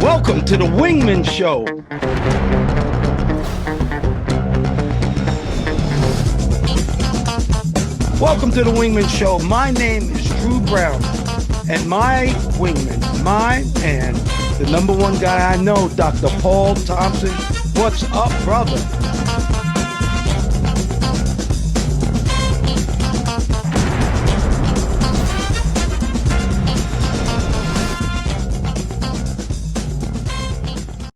Welcome to the Wingmen Show. Welcome to the Wingmen Show. My name is Drew Brown, and my wingman, my man, the number one guy I know, Dr. Paul Thompson. What's up, brother?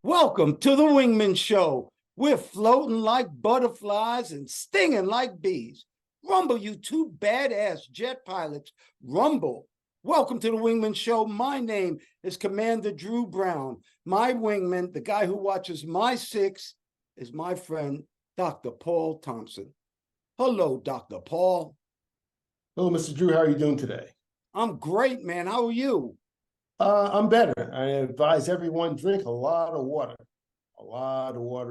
Welcome to the Wingmen Show. We're floating like butterflies and stinging like bees. Rumble, you two badass jet pilots. Rumble. Welcome to the Wingmen Show. My name is Commander Drew Brown. My wingman, the guy who watches my six, is my friend, Dr. Paul Thompson. Hello, Dr. Paul. Hello, Mr. Drew. How are you doing today? I'm great, man. How are you? I'm better. I advise everyone drink a lot of water,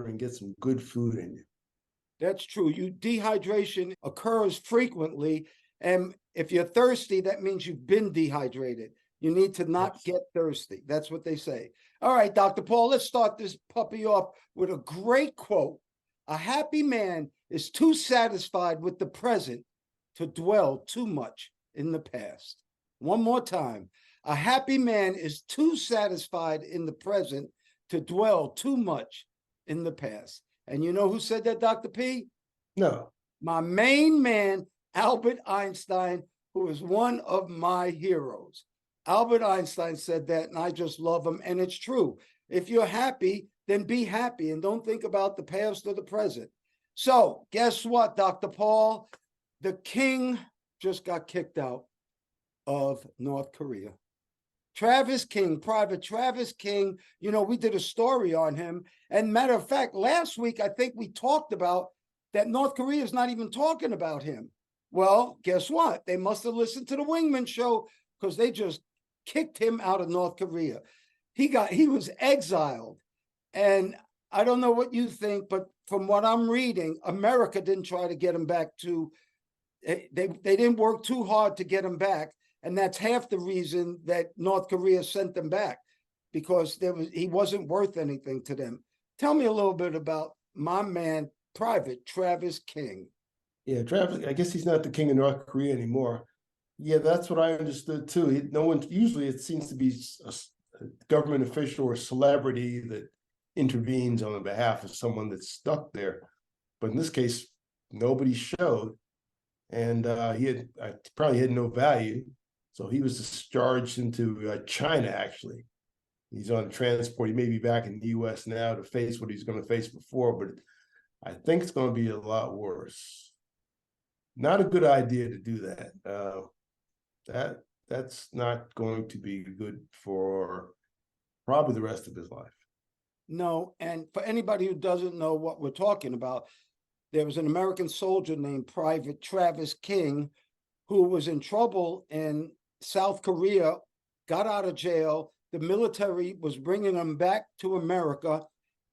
and get some good food in you. That's true. Dehydration occurs frequently. And if you're thirsty, that means you've been dehydrated. You need to not get thirsty. That's what they say. All right, Dr. Paul, let's start this puppy off with a great quote. A happy man is too satisfied with the present to dwell too much in the past. One more time. A happy man is too satisfied in the present to dwell too much in the past. And you know who said that, Dr. P? No. My main man, Albert Einstein, who is one of my heroes. Albert Einstein said that, and I just love him, and it's true. If you're happy, then be happy, and don't think about the past or the present. So, guess what, Dr. Paul? The king just got kicked out of North Korea. Travis King, Private Travis King, you know, we did a story on him. And matter of fact, last week, I think we talked about that North Korea is not even talking about him. Well, guess what? They must have listened to the Wingmen Show because they just kicked him out of North Korea. He was exiled. And I don't know what you think, but from what I'm reading, America didn't try to get him back to, they didn't work too hard to get him back. And that's half the reason that North Korea sent them back, because he wasn't worth anything to them. Tell me a little bit about my man, Private Travis King. Yeah, Travis, I guess he's not the king of North Korea anymore. Yeah, that's what I understood too. Usually it seems to be a government official or celebrity that intervenes on the behalf of someone that's stuck there. But in this case, nobody showed. And he probably had no value. So he was discharged into China, actually. He's on transport. He may be back in the U.S. now to face what he's going to face before, but I think it's going to be a lot worse. Not a good idea to do that. That's not going to be good for probably the rest of his life. No, and for anybody who doesn't know what we're talking about, there was an American soldier named Private Travis King who was in trouble in South Korea, got out of jail. The military was bringing him back to America,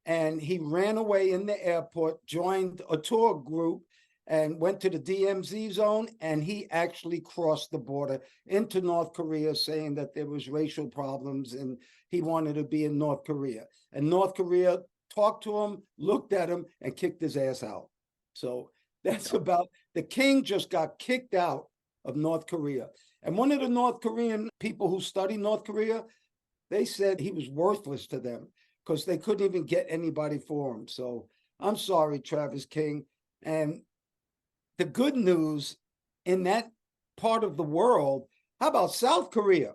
and he ran away in the airport, joined a tour group, and went to the DMZ zone, and he actually crossed the border into North Korea, saying that there was racial problems, and he wanted to be in North Korea. And North Korea talked to him, looked at him, and kicked his ass out. So that's about, the king just got kicked out of North Korea. And one of the North Korean people who study North Korea, they said he was worthless to them because they couldn't even get anybody for him. So I'm sorry, Travis King. And the good news in that part of the world, how about South Korea?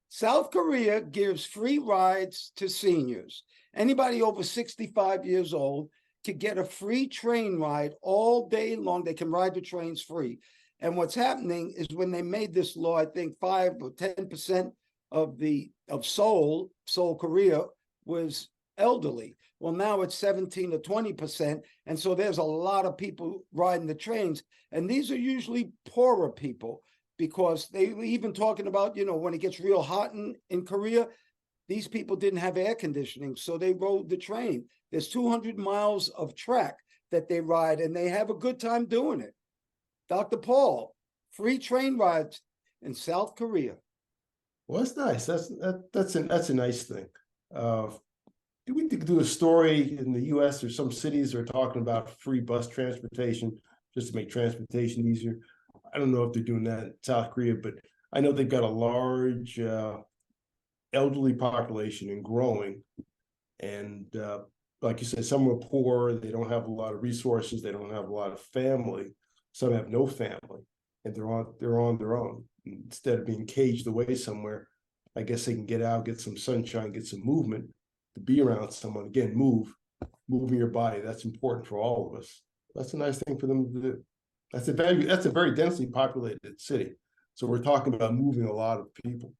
South Korea gives free rides to seniors. Anybody over 65 years old could get a free train ride all day long. They can ride the trains free. And what's happening is when they made this law, I think 5 or 10% of Seoul, Korea, was elderly. Well, now it's 17 or 20%. And so there's a lot of people riding the trains. And these are usually poorer people, because they were even talking about, you know, when it gets real hot in Korea, these people didn't have air conditioning. So they rode the train. There's 200 miles of track that they ride, and they have a good time doing it. Dr. Paul, free train rides in South Korea. Well, that's nice. That's a nice thing. We could do a story in the U.S. or some cities are talking about free bus transportation just to make transportation easier. I don't know if they're doing that in South Korea, but I know they've got a large elderly population and growing. And like you said, some are poor, they don't have a lot of resources, they don't have a lot of family. Some have no family, and they're on their own. Instead of being caged away somewhere, I guess they can get out, get some sunshine, get some movement, to be around someone. Again, moving your body. That's important for all of us. That's a nice thing for them to do. That's a very densely populated city. So we're talking about moving a lot of people.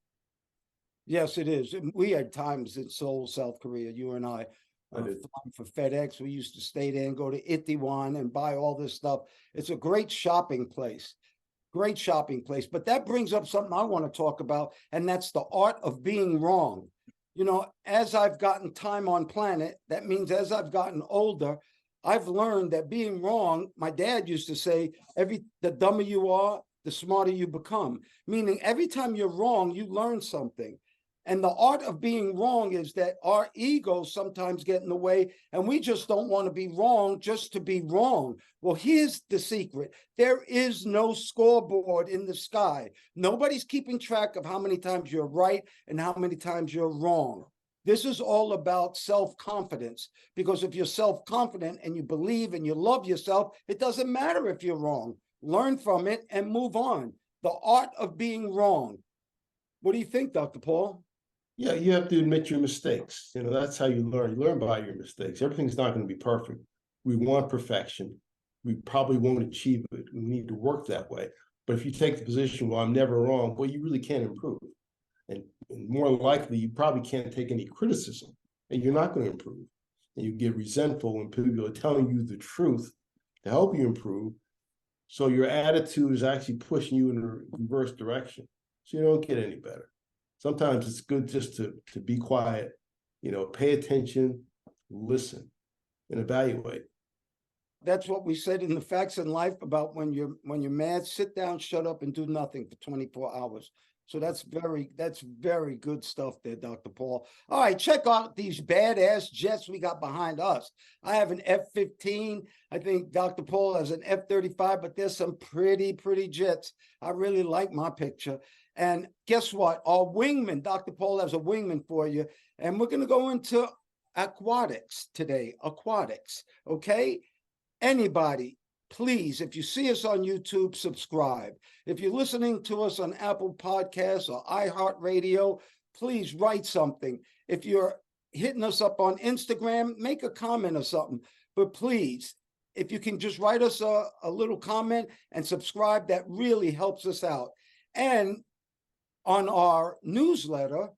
Yes, it is. We had times in Seoul, South Korea, you and I flying for FedEx. We used to stay there and go to Itaewon and buy all this stuff. It's a great shopping place. Great shopping place. But that brings up something I want to talk about, and that's the art of being wrong. You know, as I've gotten time on planet, that means as I've gotten older, I've learned that being wrong, my dad used to say, the dumber you are, the smarter you become. Meaning every time you're wrong, you learn something. And the art of being wrong is that our egos sometimes get in the way, and we just don't want to be wrong just to be wrong. Well, here's the secret. There is no scoreboard in the sky. Nobody's keeping track of how many times you're right and how many times you're wrong. This is all about self-confidence, because if you're self-confident and you believe and you love yourself, it doesn't matter if you're wrong. Learn from it and move on. The art of being wrong. What do you think, Dr. Paul? Yeah, you have to admit your mistakes. You know, that's how you learn. You learn by your mistakes. Everything's not going to be perfect. We want perfection. We probably won't achieve it. We need to work that way. But if you take the position, well, I'm never wrong, well, you really can't improve. And more likely, you probably can't take any criticism, and you're not going to improve. And you get resentful when people are telling you the truth to help you improve. So your attitude is actually pushing you in a reverse direction. So you don't get any better. Sometimes it's good just to be quiet, you know, pay attention, listen, and evaluate. That's what we said in the Facts in Life about when you're mad, sit down, shut up, and do nothing for 24 hours. So that's very good stuff there, Dr. Paul. All right, check out these badass jets we got behind us. I have an F-15. I think Dr. Paul has an F-35, but there's some pretty jets. I really like my picture. And guess what? Our wingman, Dr. Paul has a wingman for you. And we're going to go into aquatics today. Aquatics, okay? Anybody, please, if you see us on YouTube, subscribe. If you're listening to us on Apple Podcasts or iHeartRadio, please write something. If you're hitting us up on Instagram, make a comment or something. But please, if you can just write us a little comment and subscribe, that really helps us out. And on our newsletter,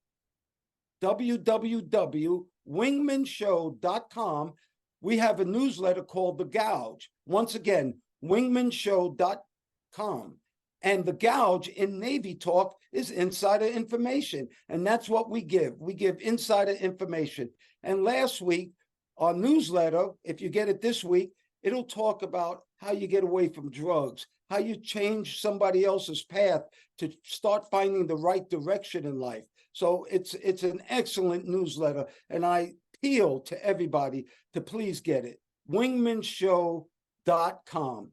www.wingmenshow.com, we have a newsletter called The Gouge. Once again, wingmenshow.com. And The Gouge in Navy talk is insider information. And that's what we give. We give insider information. And last week, our newsletter, if you get it this week, it'll talk about how you get away from drugs, how you change somebody else's path to start finding the right direction in life. So it's an excellent newsletter, and I appeal to everybody to please get it. wingmenshow.com.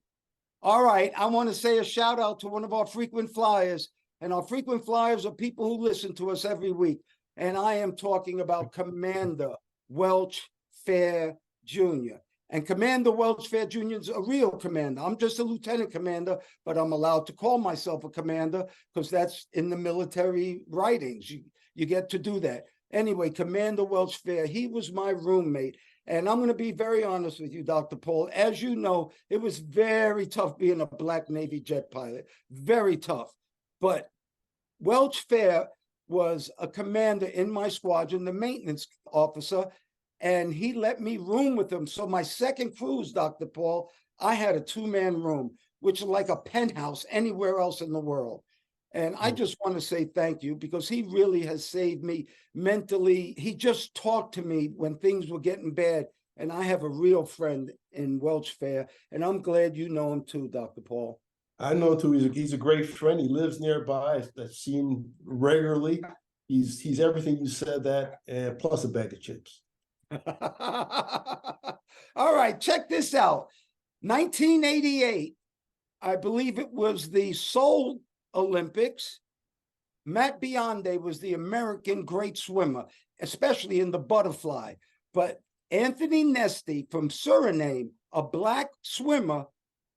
All right, I want to say a shout out to one of our frequent flyers, and our frequent flyers are people who listen to us every week. And I am talking about Commander Welch Fair Jr. And Commander Welch Fair Jr. is a real commander. I'm just a lieutenant commander, but I'm allowed to call myself a commander because that's in the military writings. You get to do that. Anyway, Commander Welch Fair, he was my roommate. And I'm going to be very honest with you, Dr. Paul. As you know, it was very tough being a Black Navy jet pilot. Very tough. But Welch Fair was a commander in my squadron, the maintenance officer, and he let me room with him. So my second cruise, Dr. Paul, I had a two-man room, which is like a penthouse anywhere else in the world. And I just want to say thank you, because he really has saved me mentally. He just talked to me when things were getting bad. And I have a real friend in Welch Fair, and I'm glad you know him too, Dr. Paul. I know too. He's a great friend. He lives nearby. I've seen him regularly. He's everything you said that, and plus a bag of chips. All right, check this out. 1988, I believe it was the Seoul Olympics. Matt Bionde was the American great swimmer, especially in the butterfly. But Anthony Nesty from Suriname, a black swimmer,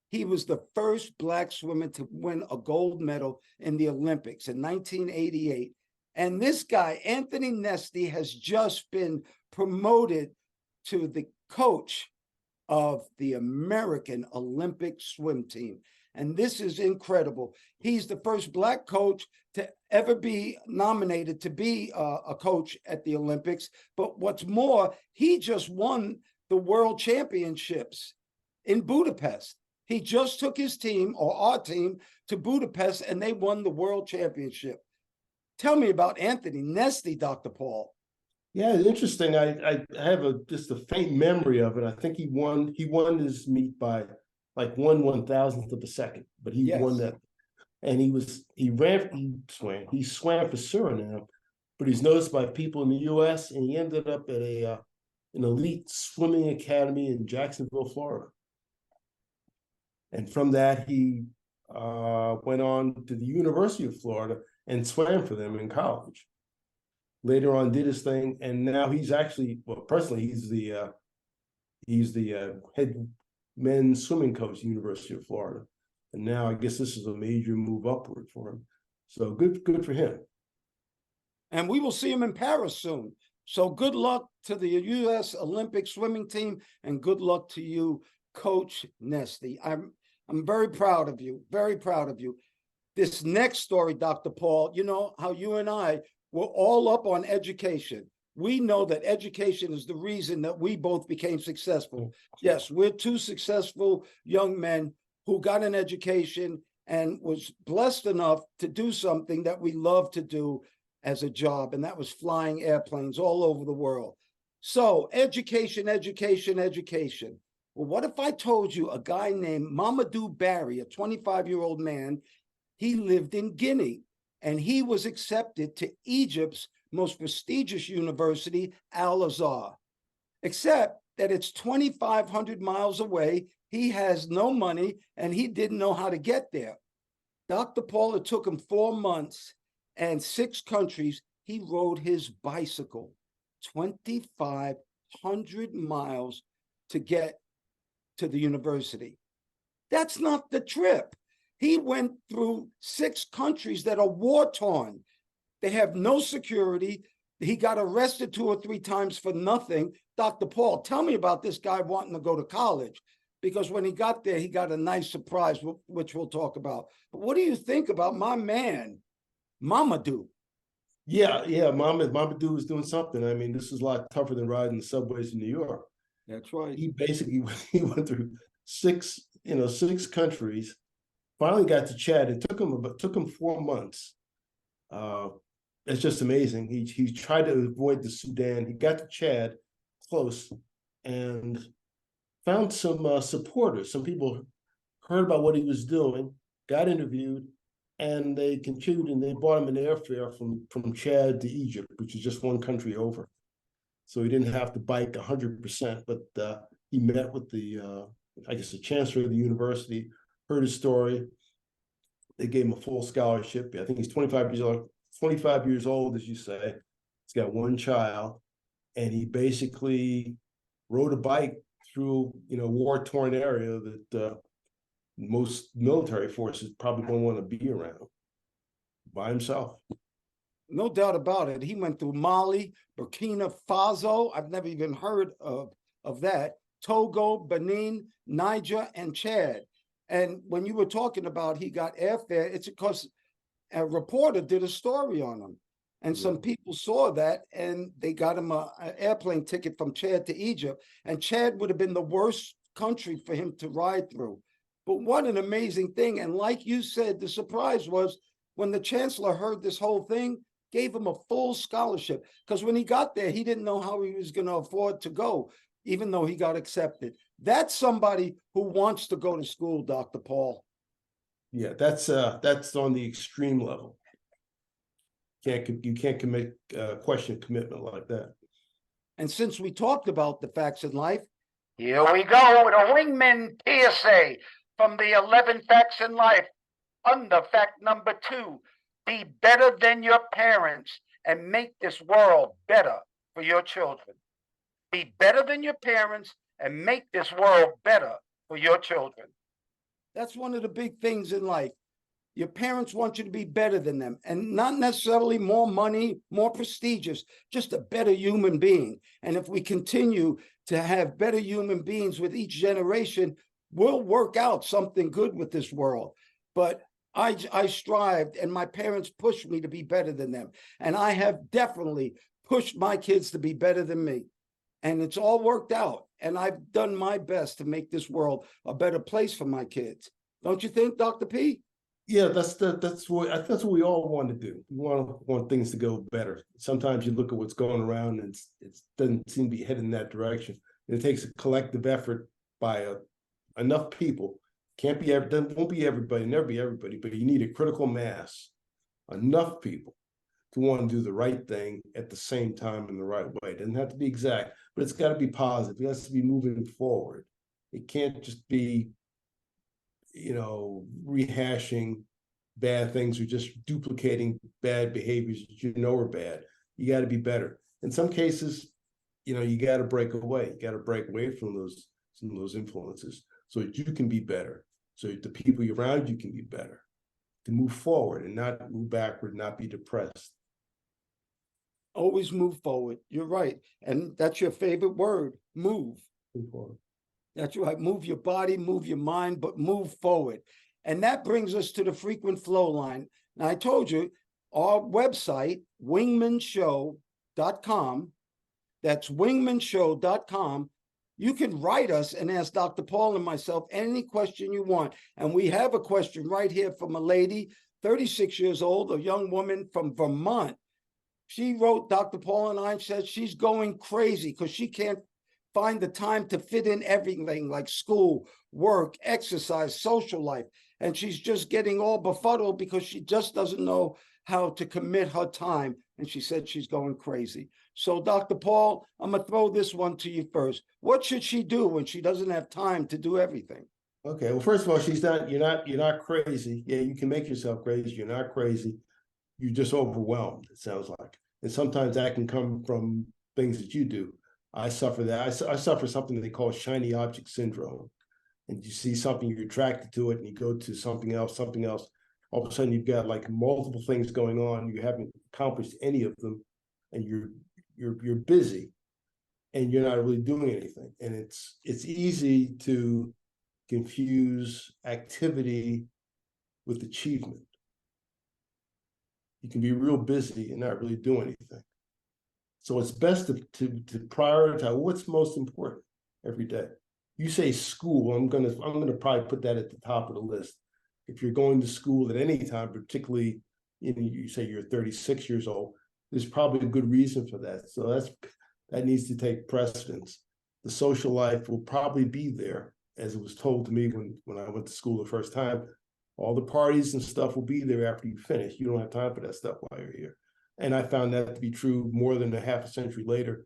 he was the first black swimmer to win a gold medal in the Olympics in 1988. And this guy, Anthony Nesty, has just been promoted to the coach of the American Olympic swim team. And this is incredible. He's the first black coach to ever be nominated to be a coach at the Olympics. But what's more, he just won the world championships in Budapest. He just took his team, or our team, to Budapest, and they won the world championship. Tell me about Anthony Nesty, Dr. Paul. Yeah, interesting. I have just a faint memory of it. I think he won his meet by like 1/1000th of a second, but he won that. And he swam for Suriname, but he's noticed by people in the US, and he ended up at an elite swimming academy in Jacksonville, Florida. And from that, he went on to the University of Florida and swam for them in college. Later on, did his thing, and now he's actually, well, personally, he's the head men's swimming coach at the University of Florida. And now I guess this is a major move upward for him. So good for him. And we will see him in Paris soon. So good luck to the U.S. Olympic swimming team, and good luck to you, Coach Nesty. I'm very proud of you, very proud of you. This next story, Dr. Paul, you know how you and I were all up on education. We know that education is the reason that we both became successful. Yes, we're two successful young men who got an education and was blessed enough to do something that we love to do as a job, and that was flying airplanes all over the world. So education, education, education. Well, what if I told you a guy named Mamadou Barry, a 25-year-old man, he lived in Guinea, and he was accepted to Egypt's most prestigious university, Al-Azhar, except that it's 2,500 miles away. He has no money, and he didn't know how to get there. Dr. Paul, it took him 4 months and 6 countries. He rode his bicycle 2,500 miles to get to the university. That's not the trip. He went through 6 countries that are war-torn. They have no security. He got arrested 2 or 3 times for nothing. Dr. Paul, tell me about this guy wanting to go to college, because when he got there, he got a nice surprise, which we'll talk about. But what do you think about my man, Mamadou? Yeah, Mamadou is doing something. I mean, this is a lot tougher than riding the subways in New York. That's right. He basically went through 6 countries. Finally got to Chad. It took him 4 months. It's just amazing. He tried to avoid the Sudan. He got to Chad close and found some supporters. Some people heard about what he was doing, got interviewed, and they contributed, and they bought him an airfare from Chad to Egypt, which is just one country over. So he didn't have to bike 100%, but he met with the chancellor of the university, heard his story. They gave him a full scholarship. I think he's 25 years old, as you say. He's got 1 child, and he basically rode a bike through, war-torn area that most military forces probably don't want to be around, by himself. No doubt about it. He went through Mali, Burkina Faso. I've never even heard of that. Togo, Benin, Niger, and Chad. And when you were talking about he got airfare, it's because a reporter did a story on him. And some people saw that, and they got him an airplane ticket from Chad to Egypt. And Chad would have been the worst country for him to ride through. But what an amazing thing. And like you said, the surprise was when the chancellor heard this whole thing, gave him a full scholarship. Because when he got there, he didn't know how he was going to afford to go, even though he got accepted. That's somebody who wants to go to school, Dr. Paul. Yeah, that's on the extreme level. You can't commit question commitment like that. And since we talked about the facts in life, here we go with a Wingmen PSA from the 11 facts in life. Under fact number 2, be better than your parents and make this world better for your children. Be better than your parents and make this world better for your children. that's one of the big things in life. Your parents want you to be better than them, and not necessarily more money, more prestigious, just a better human being. And if we continue to have better human beings with each generation, we'll work out something good with this world. But I strived, and my parents pushed me to be better than them. And I have definitely pushed my kids to be better than me. And it's all worked out. And I've done my best to make this world a better place for my kids. Don't you think, Dr. P? Yeah, that's what we all want to do. We want things to go better. Sometimes you look at what's going around and it doesn't seem to be heading in that direction. And it takes a collective effort by enough people. Won't be everybody, never be everybody, but you need a critical mass, enough people to want to do the right thing at the same time in the right way. It doesn't have to be exact, but it's got to be positive. It has to be moving forward. It can't just be, rehashing bad things or just duplicating bad behaviors that you know are bad. You got to be better. In some cases, you got to break away. You got to break away from some of those influences so that you can be better, so that the people around you can be better, to move forward and not move backward, not be depressed. Always move forward. You're right. And that's your favorite word, move. Move forward. That's right. Move your body, move your mind, but move forward. And that brings us to the frequent flow line. Now, I told you our website, wingmenshow.com, that's wingmenshow.com. You can write us and ask Dr. Paul and myself any question you want. And we have a question right here from a lady, 36 years old, a young woman from Vermont. She wrote Dr. Paul and I and said she's going crazy because she can't find the time to fit in everything like school, work, exercise, social life. And she's just getting all befuddled because she just doesn't know how to commit her time. And she said she's going crazy. So, Dr. Paul, I'm going to throw this one to you first. What should she do when she doesn't have time to do everything? Okay. Well, first of all, you're not crazy. Yeah, you can make yourself crazy. You're not crazy. You're just overwhelmed, it sounds like. And sometimes that can come from things that you do. I suffer that. I suffer something they call shiny object syndrome. And you see something, you're attracted to it, and you go to something else. All of a sudden, you've got like multiple things going on. You haven't accomplished any of them, and you're busy, and you're not really doing anything. And it's easy to confuse activity with achievement. You can be real busy and not really do anything. So it's best to prioritize what's most important every day. You say school, I'm gonna probably put that at the top of the list. If you're going to school at any time, particularly you say you're 36 years old, there's probably a good reason for that. So that needs to take precedence. The social life will probably be there, as it was told to me when I went to school the first time. All the parties and stuff will be there after you finish. You don't have time for that stuff while you're here. And I found that to be true more than a half a century later.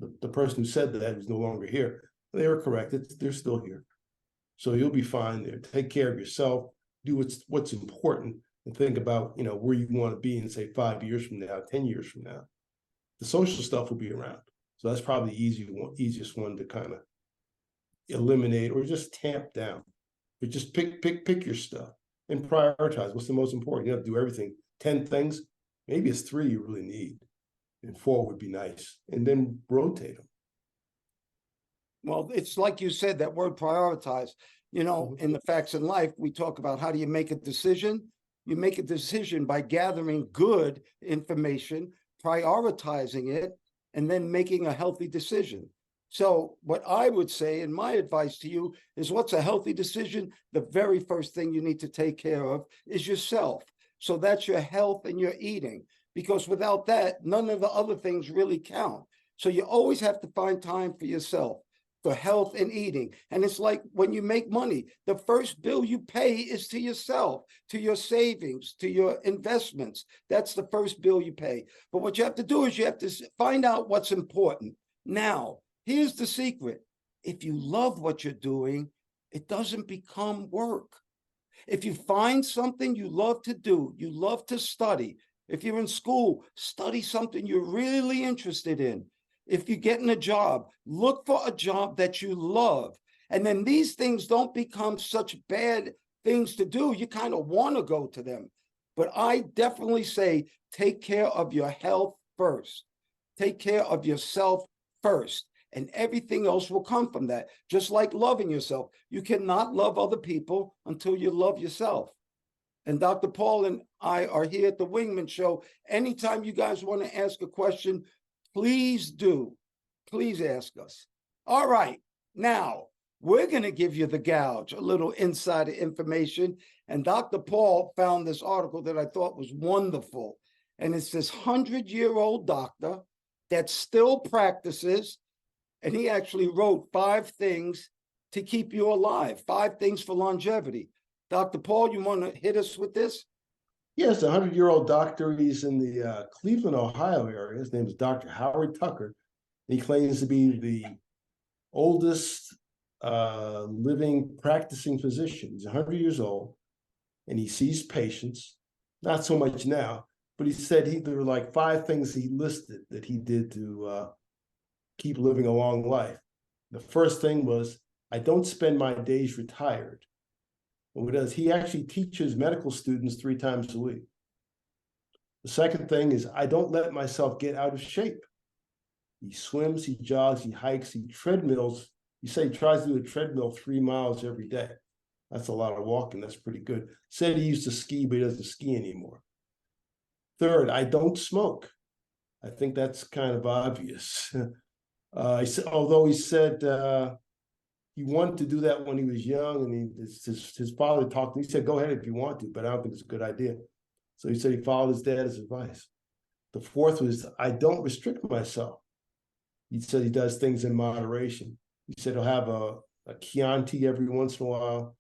The person who said that was no longer here. They were correct. They're still here. So you'll be fine there. Take care of yourself. Do what's important, and think about where you want to be in, say, 5 years from now, 10 years from now. The social stuff will be around. So that's probably the easiest one to kind of eliminate or just tamp down. But just pick your stuff and prioritize. What's the most important? You don't have to do everything. 10 things, maybe it's 3 you really need, and 4 would be nice. And then rotate them. Well, it's like you said, that word prioritize. In the facts in life, we talk about how do you make a decision? You make a decision by gathering good information, prioritizing it, and then making a healthy decision. So what I would say, and my advice to you, is what's a healthy decision? The very first thing you need to take care of is yourself. So that's your health and your eating, because without that, none of the other things really count. So you always have to find time for yourself. for health and eating. And it's like when you make money, the first bill you pay is to yourself, to your savings, to your investments. That's the first bill you pay. But what you have to do is you have to find out what's important. Now, here's the secret. If you love what you're doing, it doesn't become work. If you find something you love to do, you love to study. If you're in school, study something you're really interested in. If you're getting a job, look for a job that you love. And then these things don't become such bad things to do. You kind of want to go to them. But I definitely say, take care of your health first. Take care of yourself first. And everything else will come from that. Just like loving yourself. You cannot love other people until you love yourself. And Dr. Paul and I are here at the Wingmen Show. Anytime you guys want to ask a question, please do. Please ask us. All right. Now, we're going to give you the gouge, a little insider information. And Dr. Paul found this article that I thought was wonderful. And it's this 100-year-old doctor that still practices. And he actually wrote 5 things to keep you alive, 5 things for longevity. Dr. Paul, you want to hit us with this? Yes, a 100-year-old doctor. He's in the Cleveland, Ohio area. His name is Dr. Howard Tucker. He claims to be the oldest living practicing physician. He's 100 years old, and he sees patients. Not so much now, but he said there were like 5 things he listed that he did to keep living a long life. The first thing was, I don't spend my days retired. And what he does, he actually teaches medical students 3 times a week. The second thing is, I don't let myself get out of shape. He swims, he jogs, he hikes, he treadmills. He said he tries to do a treadmill 3 miles every day. That's a lot of walking. That's pretty good. Said he used to ski, but he doesn't ski anymore. Third, I don't smoke. I think that's kind of obvious. Although he said he wanted to do that when he was young, and his father talked to him. He said, go ahead if you want to, but I don't think it's a good idea. So he said he followed his dad's advice. The fourth was, I don't restrict myself. He said he does things in moderation. He said he'll have a Chianti every once in a while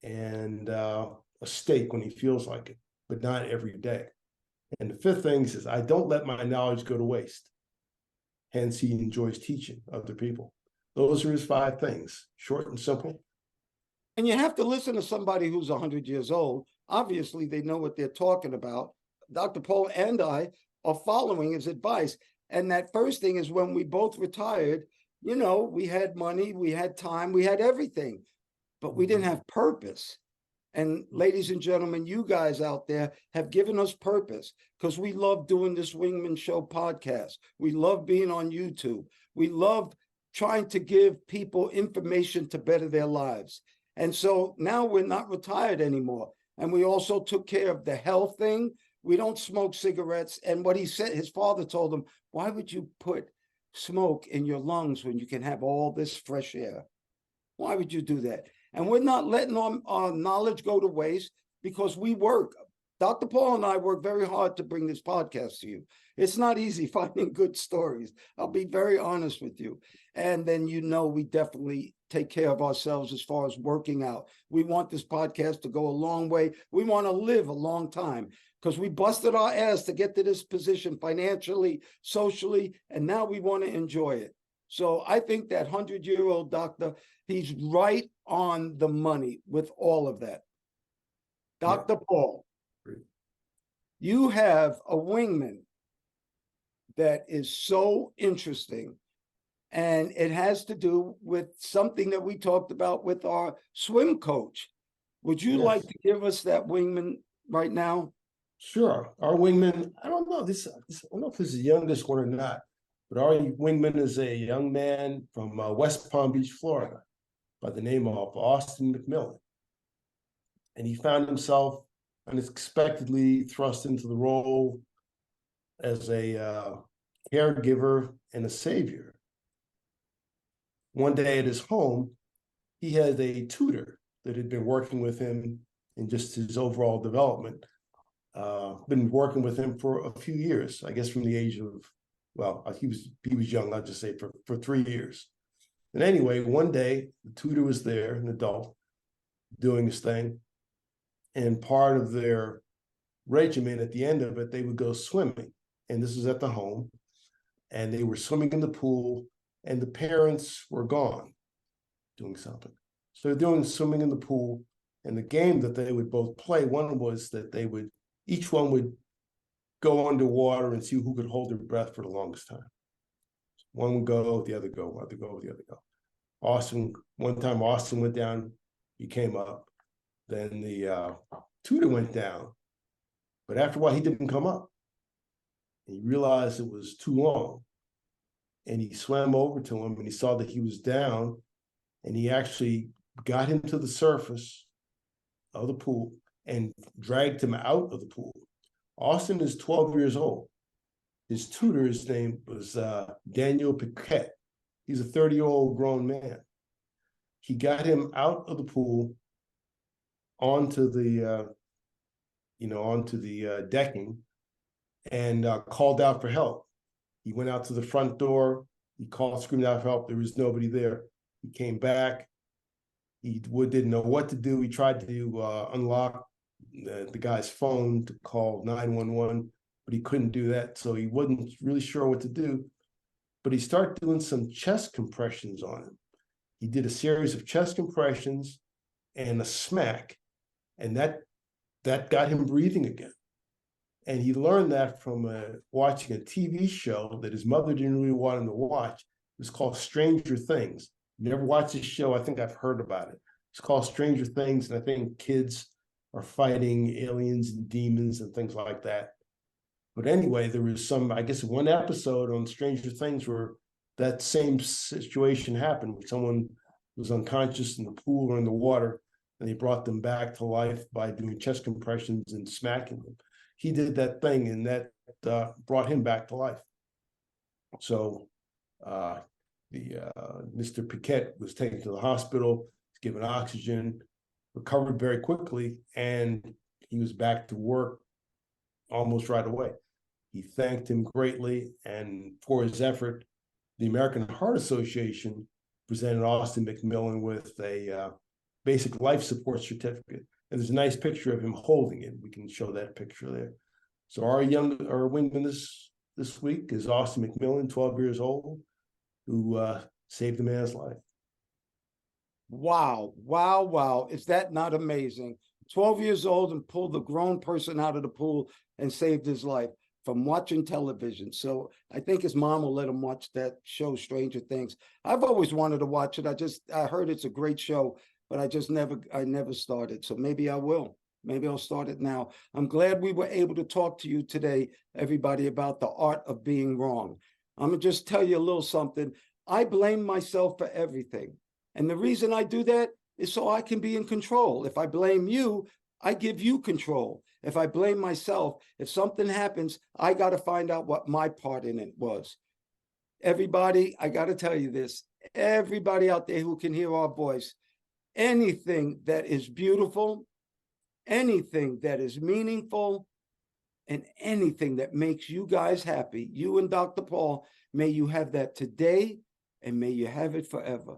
and a steak when he feels like it, but not every day. And the fifth thing is, I don't let my knowledge go to waste. Hence, he enjoys teaching other people. Those are his 5 things, short and simple. And you have to listen to somebody who's 100 years old. Obviously, they know what they're talking about. Dr. Paul and I are following his advice. And that first thing is, when we both retired, you know, we had money, we had time, we had everything, but we didn't have purpose. And ladies and gentlemen, you guys out there have given us purpose, because we love doing this Wingmen Show podcast. We love being on YouTube. We love trying to give people information to better their lives. And so now we're not retired anymore. And we also took care of the health thing. We don't smoke cigarettes. And what he said, his father told him, why would you put smoke in your lungs when you can have all this fresh air? Why would you do that? And we're not letting our knowledge go to waste, because we work. Dr. Paul and I work very hard to bring this podcast to you. It's not easy finding good stories. I'll be very honest with you. And then, you know, we definitely take care of ourselves as far as working out. We want this podcast to go a long way. We want to live a long time, because we busted our ass to get to this position financially, socially, and now we want to enjoy it. So I think that 100-year-old doctor, he's right on the money with all of that. Dr. Paul, you have a wingman that is so interesting, and it has to do with something that we talked about with our swim coach. Would you like to give us that wingman right now? Sure. Our wingman, I don't know I don't know if this is the youngest one or not, but our wingman is a young man from West Palm Beach, Florida, by the name of Austin McMillan. And he found himself unexpectedly thrust into the role as a caregiver and a savior. One day at his home, he had a tutor that had been working with him in just his overall development. Been working with him for a few years, I guess from the age of, well, he was young, I'll just say for 3 years. And anyway, one day the tutor was there, an adult, doing his thing. And part of their regimen at the end of it, they would go swimming. And this was at the home. And they were swimming in the pool, and the parents were gone doing something. So they're doing swimming in the pool. And the game that they would both play, one was that each one would go underwater and see who could hold their breath for the longest time. One would go, the other go, the other go. One time Austin went down, he came up. Then the tutor went down. But after a while, he didn't come up. He realized it was too long. And he swam over to him and he saw that he was down. And he actually got him to the surface of the pool and dragged him out of the pool. Austin is 12 years old. His tutor's name was Daniel Piquet. He's a 30-year-old grown man. He got him out of the pool onto the decking and called out for help. He went out to the front door. He called, screamed out for help. There was nobody there. He came back. He didn't know what to do. He tried to unlock the guy's phone to call 911, but he couldn't do that. So he wasn't really sure what to do. But he started doing some chest compressions on him. He did a series of chest compressions and a smack, and that got him breathing again. And he learned that from watching a TV show that his mother didn't really want him to watch. It was called Stranger Things. Never watched this show. I think I've heard about it. It's called Stranger Things, and I think kids are fighting aliens and demons and things like that. But anyway, there was one episode on Stranger Things where that same situation happened, where someone was unconscious in the pool or in the water, and they brought them back to life by doing chest compressions and smacking them. He did that thing, and that brought him back to life. So Mr. Piquet was taken to the hospital, given oxygen, recovered very quickly, and he was back to work almost right away. He thanked him greatly, and for his effort, the American Heart Association presented Austin McMillan with a basic life support certificate. And there's a nice picture of him holding it. We can show that picture there. So our wingman this week is Austin McMillan, 12 years old, who saved a man's life. Wow, wow, wow. Is that not amazing? 12 years old and pulled a grown person out of the pool and saved his life from watching television. So I think his mom will let him watch that show, Stranger Things. I've always wanted to watch it. I heard it's a great show, but I never started. So maybe I will. Maybe I'll start it now. I'm glad we were able to talk to you today, everybody, about the art of being wrong. I'm gonna just tell you a little something. I blame myself for everything. And the reason I do that is so I can be in control. If I blame you, I give you control. If I blame myself, if something happens, I got to find out what my part in it was. Everybody, I got to tell you this, everybody out there who can hear our voice, anything that is beautiful, anything that is meaningful, and anything that makes you guys happy, you and Dr. Paul, may you have that today and may you have it forever.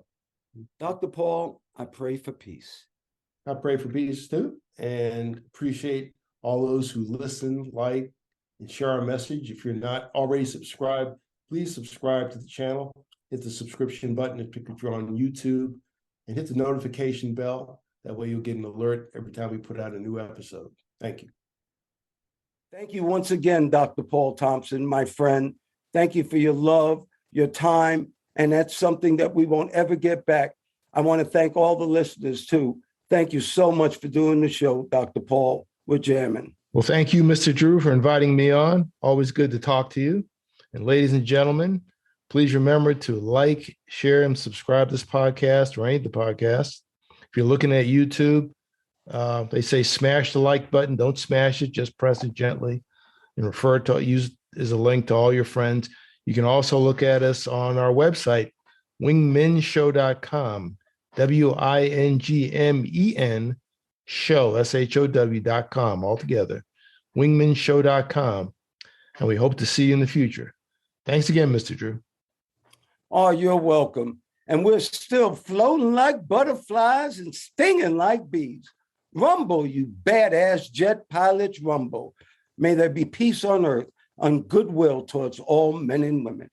Dr. Paul, I pray for peace. I pray for peace too, and appreciate all those who listen, like, and share our message. If you're not already subscribed, please subscribe to the channel. Hit the subscription button if you're on YouTube, and hit the notification bell. That way you'll get an alert every time we put out a new episode. Thank you. Thank you once again, Dr. Paul Thompson, my friend. Thank you for your love, your time, and that's something that we won't ever get back. I want to thank all the listeners too. Thank you so much for doing the show, Dr. Paul. We're jamming. Well, thank you, Mr. Drew, for inviting me on. Always good to talk to you. And ladies and gentlemen, please remember to like, share, and subscribe to this podcast or any of the podcasts. If you're looking at YouTube, they say smash the like button. Don't smash it. Just press it gently and use as a link to all your friends. You can also look at us on our website, wingmenshow.com, WINGMEN show, SHOW.com, altogether, wingmenshow.com. And we hope to see you in the future. Thanks again, Mr. Drew. Oh, you're welcome. and we're still floating like butterflies and stinging like bees. Rumble, you badass jet pilots, rumble. May there be peace on earth, and goodwill towards all men and women.